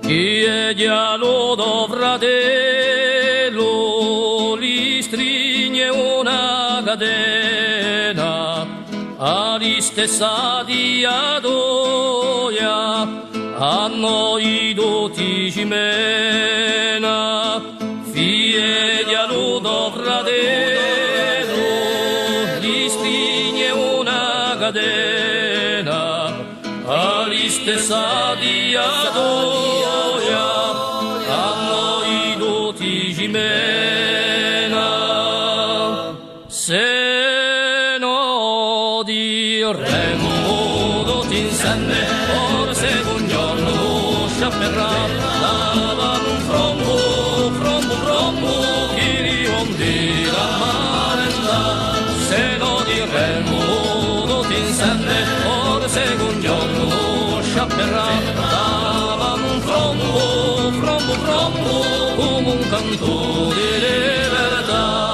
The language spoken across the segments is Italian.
Chi è dialogo fratello, li stringe una catena, alla stessa diadoia, a noi tutti ci mena. Figlie dialogo fratello, li stringe una catena, alla stessa diadoia, se no diremmo tutti insieme, forse un giorno sciapperà, dava un frombo, chi riondì la marenda. Se no diremmo tutti insieme, forse un giorno sciapperà, dava un frombo, come un canto di libertà.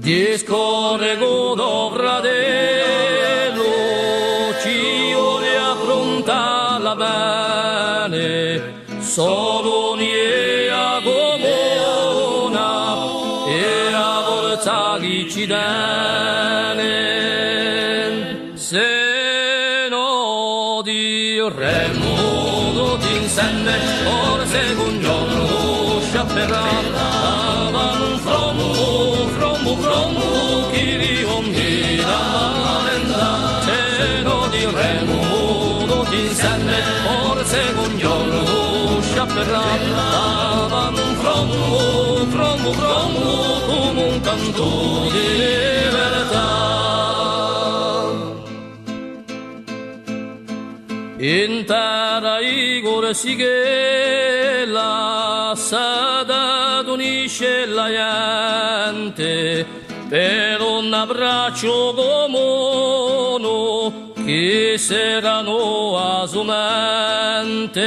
Discorre godo fratello, ci vuole affrontare bene, solo nie a comuna e a forza chi ci tiene. Se no diremmo tutti insieme, forse un giorno sciapperà, dava un frombo, chi riombi la marenda. Se no diremmo tutti insieme, forse un giorno sciapperà, dava un frombo, come un canto di libertà. In terra Igor Sighella, sada unisce la gente, per un abbraccio comune che saranno asumente.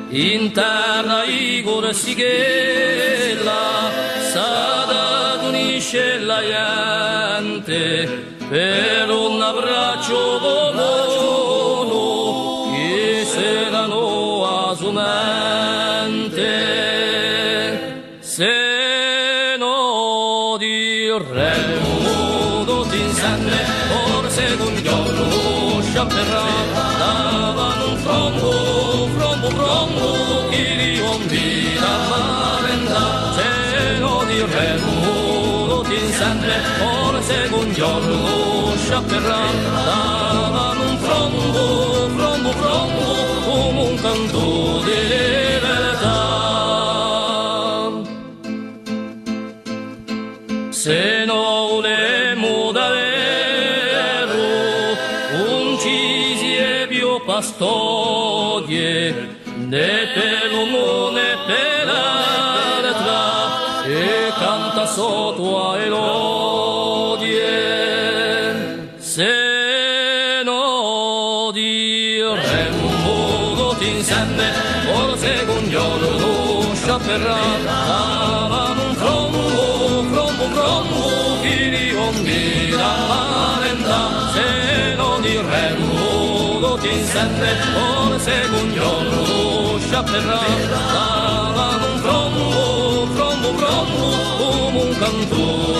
In terra Igor Sighella, sada unisce la gente, per un abbraccio comune che saranno asumente. Se no diremmo tutti insieme, forse un giorno sciapperà, dava un frombo, chi riombi la marenda. Se no diremmo tutti insieme, forse un giorno sciapperà, dava un frombo, come un canto di libertà. Se no volemo davvero uncisi e più pastoie, né per l'uomo né per l'altra, e canta sotto a elodie. Se no diremmo tutti insieme, forse un giorno sciapperà, dava un frombo, chi riombi la marenda. Se no diremmo tutti insieme, forse un giorno sciapperà, dava un frombo, come un canto